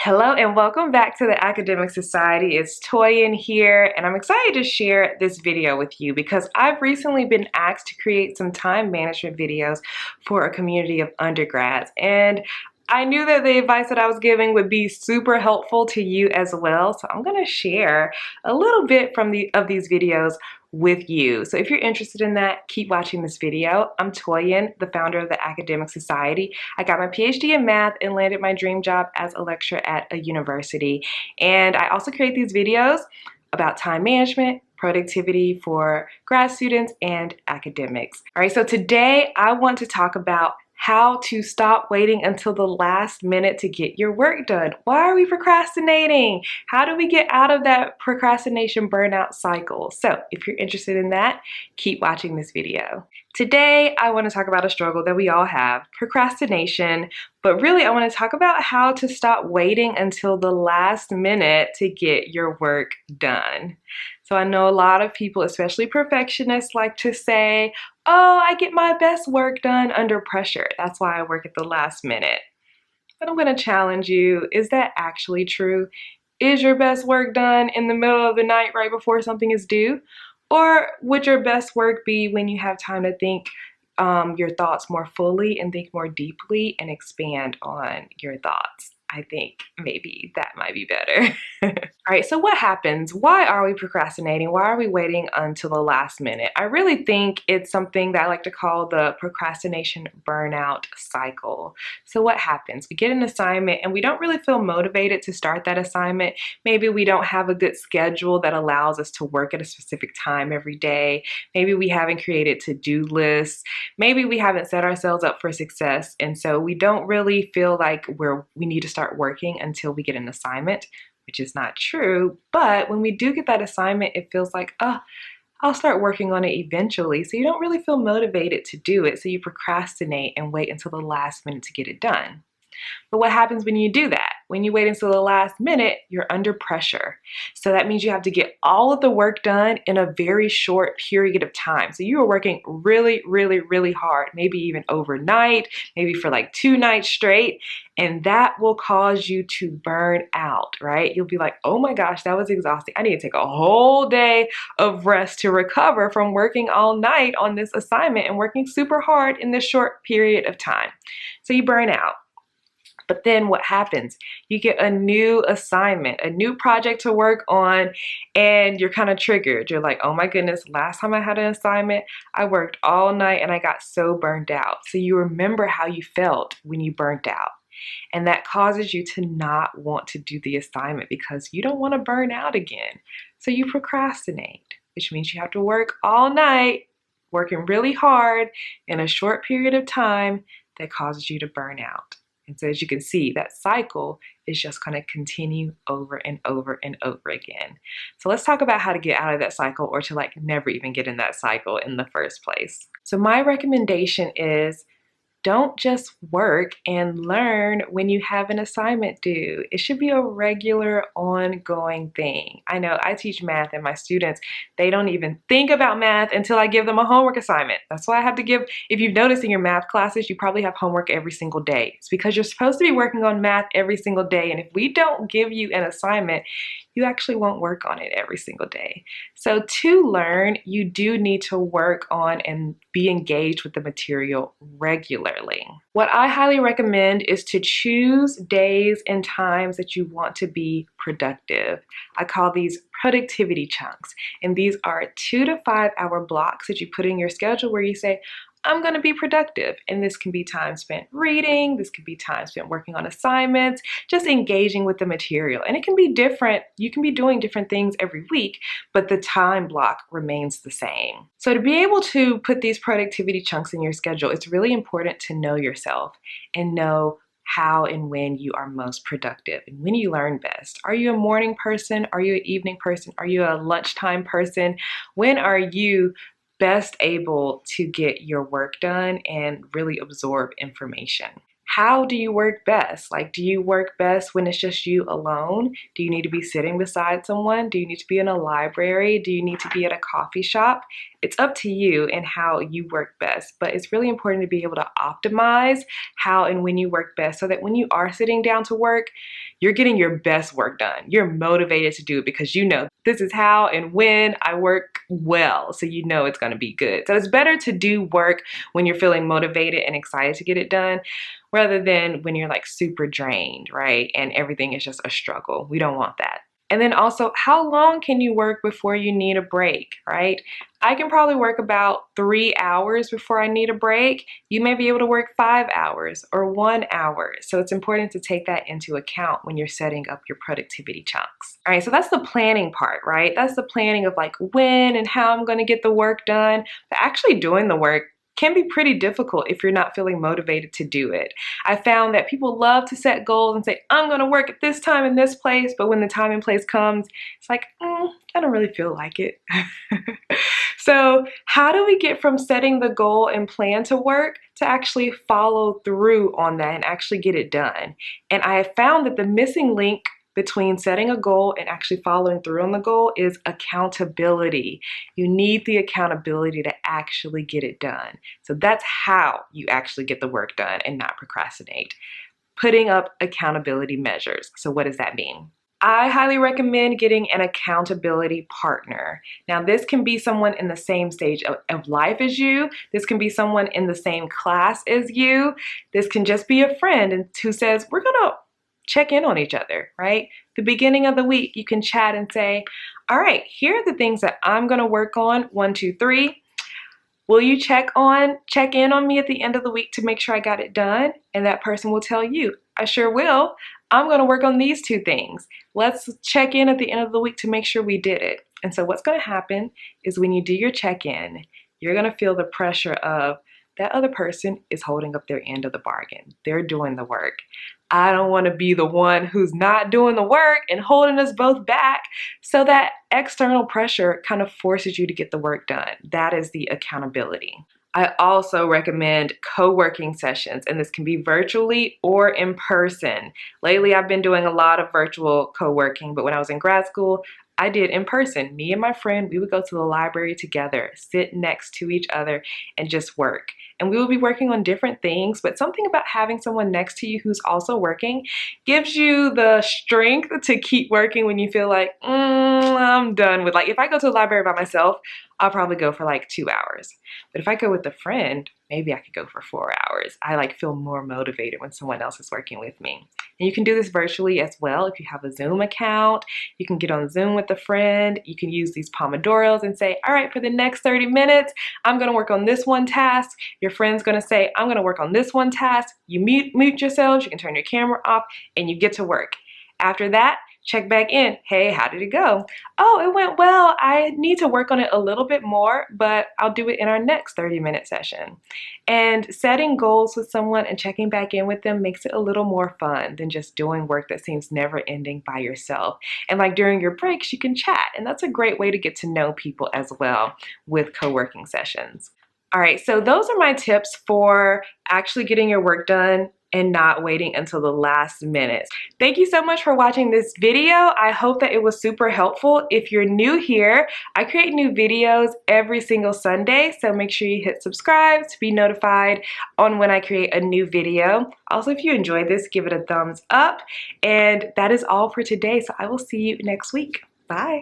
Hello and welcome back to the Academic Society. It's Toyin here, and I'm excited to share this video with you because I've recently been asked to create some time management videos for a community of undergrads. And I knew that the advice that I was giving would be super helpful to you as well. So I'm going to share a little bit of these videos with you. So if you're interested in that, keep watching this video. I'm Toyin, the founder of the Academic Society. I got my PhD in math and landed my dream job as a lecturer at a university. And I also create these videos about time management, productivity for grad students and academics. All right, so today I want to talk about how to stop waiting until the last minute to get your work done. Why are we procrastinating? How do we get out of that procrastination burnout cycle? So if you're interested in that, keep watching this video. Today, I want to talk about a struggle that we all have, procrastination, but really I want to talk about how to stop waiting until the last minute to get your work done. So I know a lot of people, especially perfectionists, like to say, oh, I get my best work done under pressure. That's why I work at the last minute. But I'm going to challenge you, is that actually true? Is your best work done in the middle of the night right before something is due? Or would your best work be when you have time to think your thoughts more fully and think more deeply and expand on your thoughts? I think maybe that might be better. All right, so what happens? Why are we procrastinating? Why are we waiting until the last minute? I really think it's something that I like to call the procrastination burnout cycle. So what happens? We get an assignment and we don't really feel motivated to start that assignment. Maybe we don't have a good schedule that allows us to work at a specific time every day. Maybe we haven't created to-do lists. Maybe we haven't set ourselves up for success. And so we don't really feel like we need to start working until we get an assignment, which is not true. But when we do get that assignment, it feels like, oh, I'll start working on it eventually. So you don't really feel motivated to do it. So you procrastinate and wait until the last minute to get it done. But what happens when you do that? When you wait until the last minute, you're under pressure. So that means you have to get all of the work done in a very short period of time. So you are working really, really, really hard, maybe even overnight, maybe for like 2 nights straight. And that will cause you to burn out, right? You'll be like, oh my gosh, that was exhausting. I need to take a whole day of rest to recover from working all night on this assignment and working super hard in this short period of time. So you burn out. But then what happens? You get a new assignment, a new project to work on, and you're kind of triggered. You're like, oh my goodness, last time I had an assignment, I worked all night and I got so burned out. So you remember how you felt when you burnt out. And that causes you to not want to do the assignment because you don't want to burn out again. So you procrastinate, which means you have to work all night, working really hard in a short period of time that causes you to burn out. And so as you can see, that cycle is just going to continue over and over and over again. So let's talk about how to get out of that cycle or to like never even get in that cycle in the first place. So my recommendation is don't just work and learn when you have an assignment due. It should be a regular, ongoing thing. I know I teach math and my students, they don't even think about math until I give them a homework assignment. That's why I have to give, if you've noticed in your math classes, you probably have homework every single day. It's because you're supposed to be working on math every single day. And if we don't give you an assignment, you actually won't work on it every single day. So to learn, you do need to work on and be engaged with the material regularly. What I highly recommend is to choose days and times that you want to be productive. I call these productivity chunks. And these are 2 to 5 hour blocks that you put in your schedule where you say, I'm going to be productive. And this can be time spent reading. This could be time spent working on assignments, just engaging with the material. And it can be different. You can be doing different things every week, but the time block remains the same. So to be able to put these productivity chunks in your schedule, it's really important to know yourself and know how and when you are most productive and when you learn best. Are you a morning person? Are you an evening person? Are you a lunchtime person? When are you best able to get your work done and really absorb information? How do you work best? Like, do you work best when it's just you alone? Do you need to be sitting beside someone? Do you need to be in a library? Do you need to be at a coffee shop? It's up to you and how you work best, but it's really important to be able to optimize how and when you work best so that when you are sitting down to work, you're getting your best work done. You're motivated to do it because you know this is how and when I work well, so you know it's going to be good. So it's better to do work when you're feeling motivated and excited to get it done rather than when you're like super drained, right? And everything is just a struggle. We don't want that. And then also, how long can you work before you need a break, right? I can probably work about 3 hours before I need a break. You may be able to work 5 hours or 1 hour. So it's important to take that into account when you're setting up your productivity chunks. All right, so that's the planning part, right? That's the planning of like when and how I'm going to get the work done. But actually doing the work can be pretty difficult if you're not feeling motivated to do it. I found that people love to set goals and say, I'm going to work at this time in this place, but when the time and place comes, it's like, I don't really feel like it. So how do we get from setting the goal and plan to work to actually follow through on that and actually get it done? And I have found that the missing link between setting a goal and actually following through on the goal is accountability. You need the accountability to actually get it done. So that's how you actually get the work done and not procrastinate. Putting up accountability measures. So what does that mean? I highly recommend getting an accountability partner. Now, this can be someone in the same stage of life as you. This can be someone in the same class as you. This can just be a friend who says, we're going to check in on each other, right? The beginning of the week, you can chat and say, all right, here are the things that I'm going to work on. 1, 2, 3. Will you check in on me at the end of the week to make sure I got it done? And that person will tell you, I sure will. I'm going to work on these 2 things. Let's check in at the end of the week to make sure we did it. And so what's going to happen is when you do your check-in, you're going to feel the pressure of that other person is holding up their end of the bargain. They're doing the work. I don't want to be the one who's not doing the work and holding us both back. So that external pressure kind of forces you to get the work done. That is the accountability. I also recommend co-working sessions, and this can be virtually or in person. Lately, I've been doing a lot of virtual co-working, but when I was in grad school, I did in person. Me and my friend, we would go to the library together, sit next to each other, and just work. And we would be working on different things, but something about having someone next to you who's also working gives you the strength to keep working when you feel like, I'm done with, like, if I go to the library by myself, I'll probably go for like 2 hours. But if I go with a friend, maybe I could go for 4 hours. I like feel more motivated when someone else is working with me. And you can do this virtually as well. If you have a Zoom account, you can get on Zoom with a friend. You can use these Pomodoros and say, all right, for the next 30 minutes, I'm gonna work on this one task. Your friend's gonna say, I'm gonna work on this one task. You mute yourselves, you can turn your camera off, and you get to work. After that, check back in. Hey, how did it go? Oh, it went well. I need to work on it a little bit more, but I'll do it in our next 30-minute session. And setting goals with someone and checking back in with them makes it a little more fun than just doing work that seems never ending by yourself. And like during your breaks, you can chat. And that's a great way to get to know people as well with co-working sessions. All right, so those are my tips for actually getting your work done and not waiting until the last minute. Thank you so much for watching this video. I hope that it was super helpful. If you're new here, I create new videos every single Sunday, so make sure you hit subscribe to be notified on when I create a new video. Also, if you enjoyed this, give it a thumbs up. And that is all for today, so I will see you next week. Bye.